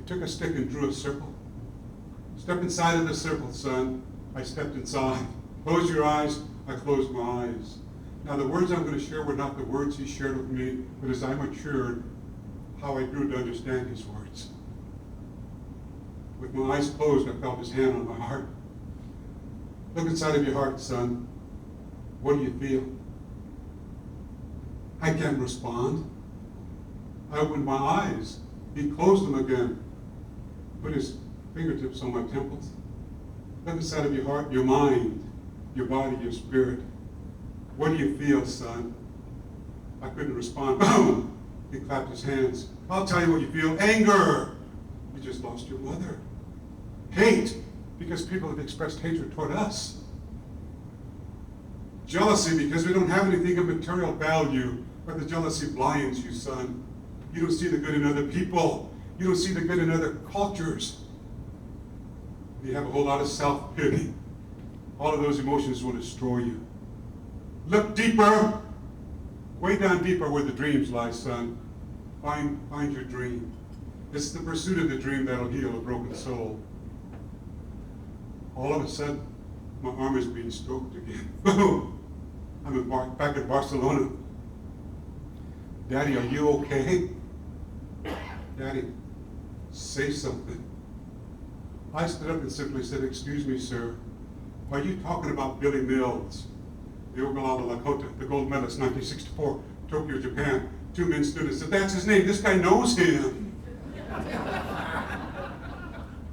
took a stick and drew a circle. Step inside of the circle, son. I stepped inside. Close your eyes. I closed my eyes. Now the words I'm going to share were not the words he shared with me, but as I matured, how I grew to understand his words. With my eyes closed, I felt his hand on my heart. Look inside of your heart, son. What do you feel? I can't respond. I opened my eyes. He closed them again. Put his fingertips on my temples. Look inside of your heart, your mind, your body, your spirit. What do you feel, son? I couldn't respond. Boom! He clapped his hands. I'll tell you what you feel. Anger! You just lost your mother. Hate, because people have expressed hatred toward us. Jealousy, because we don't have anything of material value, but the jealousy blinds you, son. You don't see the good in other people. You don't see the good in other cultures. You have a whole lot of self-pity. All of those emotions will destroy you. Look deeper. Way down deeper where the dreams lie, son. Find your dream. It's the pursuit of the dream that'll heal a broken soul. All of a sudden, my arm is being stroked again. Boom! I'm back in Barcelona. Daddy, are you okay? Daddy, say something. I stood up and simply said, excuse me, sir. Are you talking about Billy Mills, the Oglala Lakota, the gold medalist, 1964, Tokyo, Japan? Two men stood and said, that's his name. This guy knows him.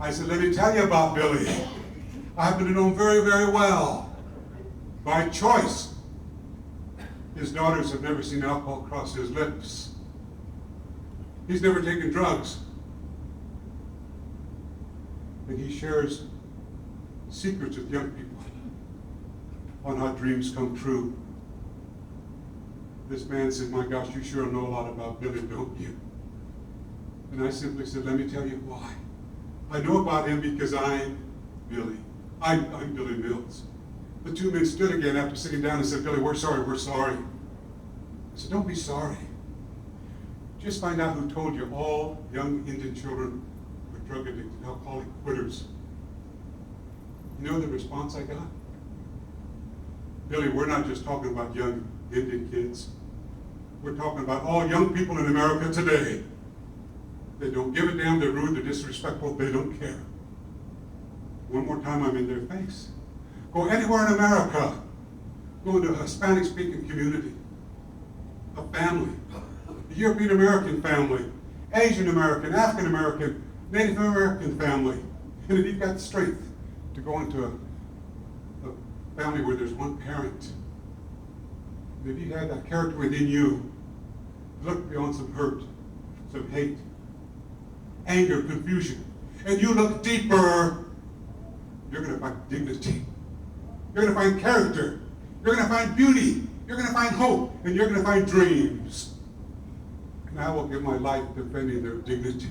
I said, let me tell you about Billy. I happen to know him very, very well. By choice. His daughters have never seen alcohol cross his lips. He's never taken drugs. And he shares secrets with young people on how dreams come true. This man said, my gosh, you sure know a lot about Billy, don't you? And I simply said, let me tell you why. I know about him because I'm Billy. I'm Billy Mills. The two men stood again after sitting down and said, Billy, we're sorry, we're sorry. I said, don't be sorry. Just find out who told you all young Indian children were drug addicted, alcoholic quitters. You know the response I got? Billy, we're not just talking about young Indian kids. We're talking about all young people in America today. They don't give a damn, they're rude, they're disrespectful, they don't care. One more time, I'm in their face. Go anywhere in America. Go into a Hispanic-speaking community, a family, a European American family, Asian American, African American, Native American family. And if you've got the strength to go into a family where there's one parent, and if you have that character within you, look beyond some hurt, some hate, anger, confusion, and you look deeper, you're going to find dignity. You're going to find character. You're going to find beauty. You're going to find hope. And you're going to find dreams. And I will give my life defending their dignity,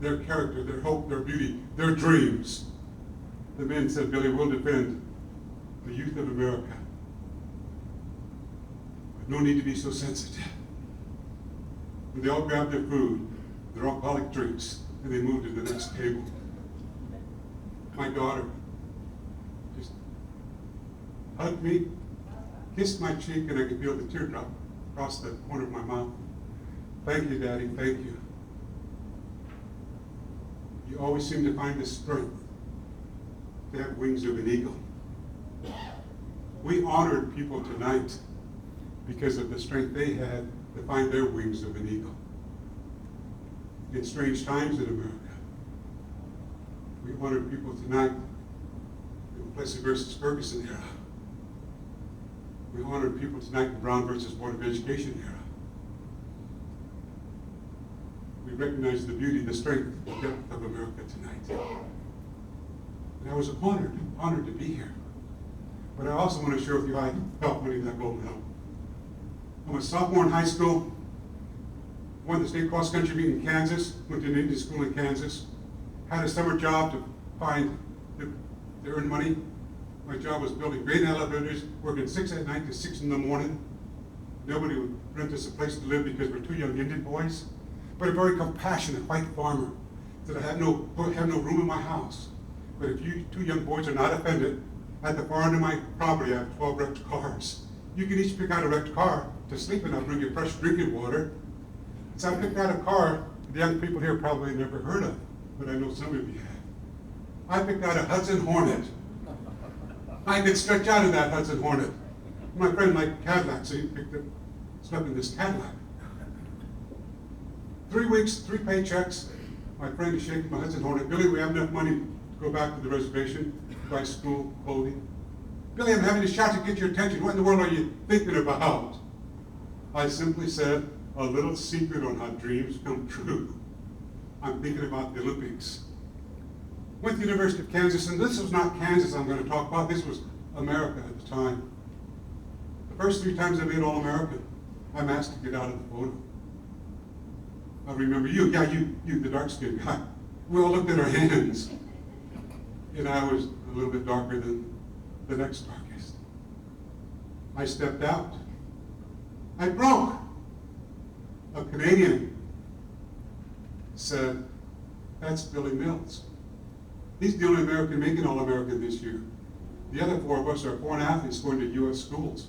their character, their hope, their beauty, their dreams. The men said, Billy, we'll defend the youth of America. But no need to be so sensitive. And they all grabbed their food, their alcoholic drinks, and they moved to the next table. My daughter just hugged me, kissed my cheek, and I could feel the teardrop across the corner of my mouth. Thank you, Daddy, thank you. You always seem to find the strength to have wings of an eagle. We honored people tonight because of the strength they had to find their wings of an eagle. In strange times in America, we honored people tonight in the Plessy versus Ferguson era. We honored people tonight in the Brown versus Board of Education era. We recognize the beauty, the strength, the depth of America tonight. And I was honored to be here. But I also want to share with you how I felt winning that gold medal. I was a sophomore in high school, won the state cross-country meet in Kansas, went to an Indian school in Kansas, had a summer job to earn money. My job was building grain elevators, working 6 at night to 6 in the morning. Nobody would rent us a place to live because we're two young Indian boys. But a very compassionate white farmer Said, I have no room in my house. But if you two young boys are not offended, at the far end of my property, I have 12 wrecked cars. You can each pick out a wrecked car to sleep in. I'll bring you fresh drinking water. So I picked out a car the young people here probably never heard of, but I know some of you have. I picked out a Hudson Hornet. I could stretch out in that Hudson Hornet. My friend liked Cadillac, so he slept in this Cadillac. 3 weeks, 3 paychecks. My friend is shaking my Hudson Hornet. Billy, we have enough money to go back to the reservation, to buy school clothing. Billy, I'm having a shot to get your attention. What in the world are you thinking about? I simply said, a little secret on how dreams come true. I'm thinking about the Olympics. Went to the University of Kansas, and this was not Kansas I'm going to talk about. This was America at the time. The first 3 times I made All-American, I'm asked to get out of the photo. I remember you, the dark-skinned guy. We all looked at our hands, and I was a little bit darker than the next darkest. I stepped out. I broke. A Canadian said, that's Billy Mills. He's the only American making All-American this year. The other 4 of us are foreign athletes going to U.S. schools.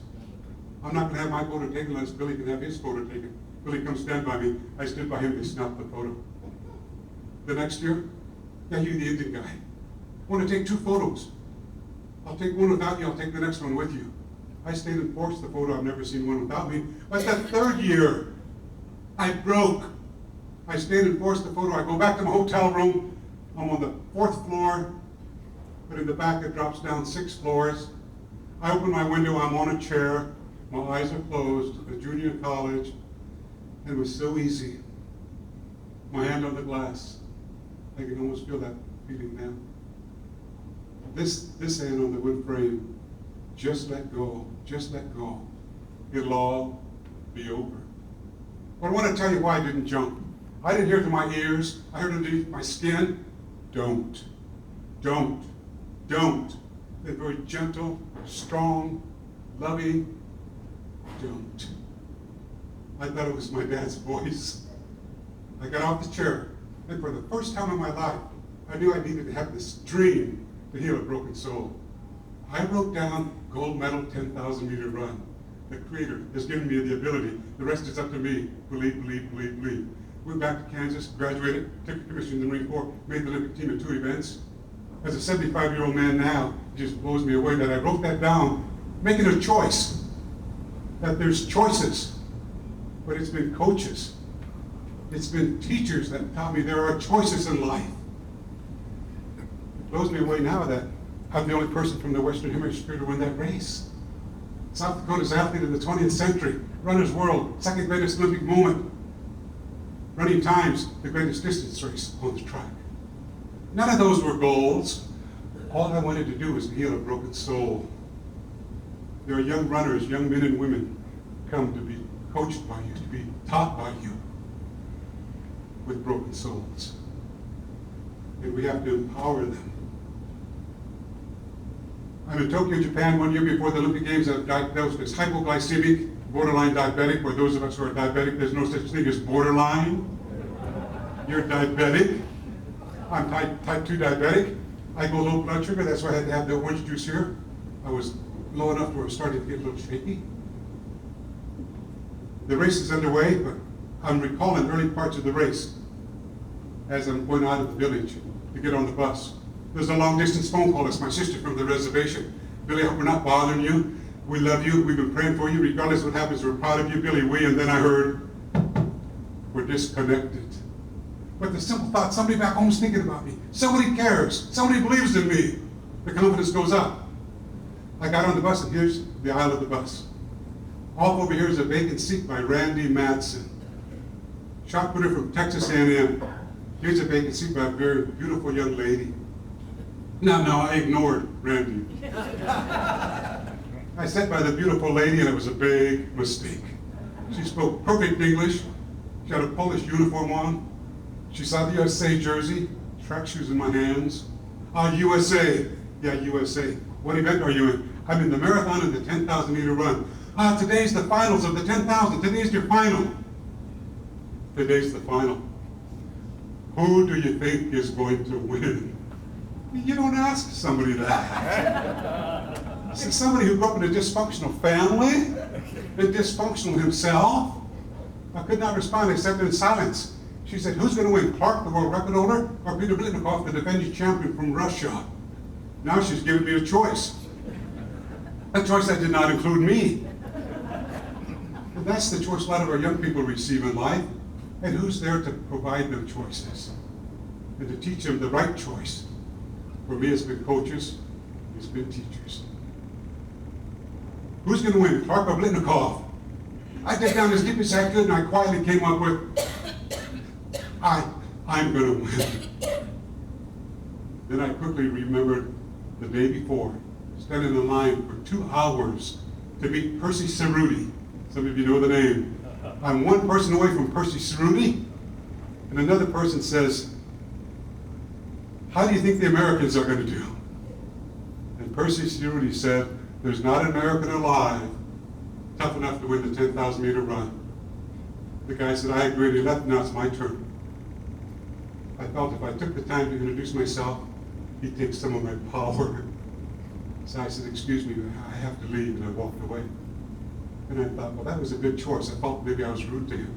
I'm not going to have my photo taken unless Billy can have his photo taken. Billy, come stand by me. I stood by him, they snapped the photo. The next year, you, the Indian guy. I want to take 2 photos. I'll take one without you, I'll take the next one with you. I stayed and forced the photo, I've never seen one without me. But the 3rd year, I broke. I stayed and forced the photo. I go back to my hotel room. I'm on the 4th floor, but in the back it drops down 6 floors. I open my window, I'm on a chair. My eyes are closed, a junior in college. And it was so easy. My hand on the glass. I can almost feel that feeling now. This hand on the wood frame, just let go, just let go. It'll all be over. But I want to tell you why I didn't jump. I didn't hear it through my ears. I heard it underneath my skin. Don't. They're very gentle, strong, loving. Don't. I thought it was my dad's voice. I got off the chair, and for the first time in my life, I knew I needed to have this dream to heal a broken soul. I wrote down gold medal 10,000 meter run. The Creator has given me the ability. The rest is up to me. Believe, believe, believe, believe. Went back to Kansas, graduated, took a commission in the Marine Corps, made the Olympic team at 2 events. As a 75-year-old man now, it just blows me away that I wrote that down, making a choice. That there's choices, but it's been coaches. It's been teachers that taught me there are choices in life. It blows me away now that I'm the only person from the Western Hemisphere to win that race. South Dakota's athlete of the 20th century, runner's world, 2nd greatest Olympic moment. Running times, the greatest distance race on the track. None of those were goals. All I wanted to do was heal a broken soul. There are young runners, young men and women, come to be coached by you, to be taught by you with broken souls. And we have to empower them. I'm in Tokyo, Japan 1 year before the Olympic Games. I was diagnosed as hypoglycemic, borderline diabetic. For those of us who are diabetic, there's no such thing as borderline. You're diabetic. I'm type 2 diabetic. I go low blood sugar. That's why I had to have the orange juice here. I was low enough to where I was starting to get a little shaky. The race is underway, but I'm recalling early parts of the race as I'm going out of the village to get on the bus. There's a long-distance phone call. It's my sister from the reservation. Billy, I hope we're not bothering you. We love you. We've been praying for you. Regardless of what happens, we're proud of you, Billy. And then I heard, we're disconnected. But the simple thought, somebody back home is thinking about me. Somebody cares. Somebody believes in me. The confidence goes up. I got on the bus, and here's the aisle of the bus. Off over here is a vacant seat by Randy Madsen, shot putter from Texas A&M. Here's a vacant seat by a very beautiful young lady. No, I ignored Randy. I sat by the beautiful lady, and it was a big mistake. She spoke perfect English. She had a Polish uniform on. She saw the USA jersey, track shoes in my hands. USA. Yeah, USA. What event are you in? I'm in the marathon and the 10,000 meter run. Today's the finals of the 10,000. Today's your final. Today's the final. who do you think is going to win? You don't ask somebody that. So somebody who grew up in a dysfunctional family, and dysfunctional himself, I could not respond except in silence. She said, who's going to win, Clark, the world record holder, or Peter Blitnikoff, the defending champion from Russia? Now she's giving me a choice. A choice that did not include me. And that's the choice a lot of our young people receive in life. And who's there to provide them choices and to teach them the right choice? For me, it's been coaches, it's been teachers. Who's going to win, Clark or Blitnikoff? I did down as deep as I could, and I quietly came up with, I'm going to win. Then I quickly remembered the day before, standing in line for 2 hours to meet Percy Cerruti. Some of you know the name. I'm one person away from Percy Cerruti, and another person says, how do you think the Americans are going to do? And Percy Cerruti said, there's not an American alive tough enough to win the 10,000 meter run. The guy said, I agree, and he left, now it's my turn. I felt if I took the time to introduce myself, he'd take some of my power. So I said, excuse me, I have to leave, and I walked away. And I thought, well, that was a good choice. I felt maybe I was rude to him.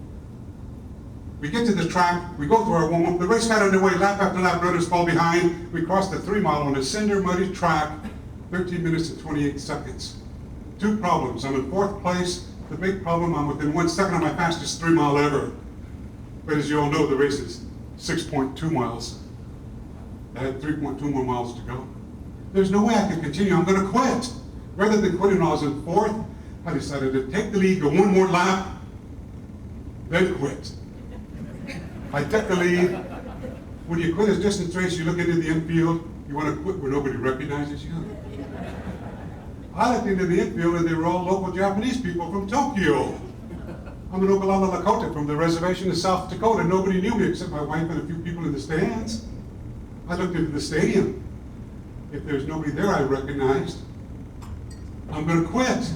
We get to the track, we go through our warm-up, the race got underway, lap after lap, runners fall behind. We crossed the 3 mile on a cinder muddy track, 13 minutes and 28 seconds. 2 problems. I'm in 4th place. The big problem, I'm within 1 second of my fastest 3 mile ever. But as you all know, the race is 6.2 miles. I had 3.2 more miles to go. There's no way I can continue. I'm going to quit. Rather than quitting when I was in 4th, I decided to take the lead, go 1 more lap, then quit. I took the lead. When you quit a distance race, you look into the infield, you want to quit where nobody recognizes you. I looked into the infield and they were all local Japanese people from Tokyo. I'm an Oglala Lakota from the reservation in South Dakota. Nobody knew me except my wife and a few people in the stands. I looked into the stadium. If there's nobody there I recognized, I'm going to quit.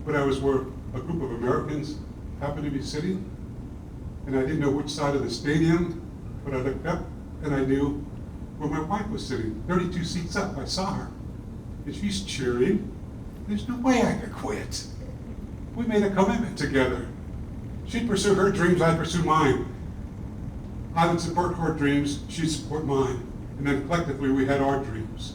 But I was where a group of Americans happened to be sitting, and I didn't know which side of the stadium, but I looked up and I knew where my wife was sitting, 32 seats up. I saw her, and she's cheering. There's no way I could quit. We made a commitment together. She'd pursue her dreams, I'd pursue mine. I would support her dreams, she'd support mine. And then collectively we had our dreams.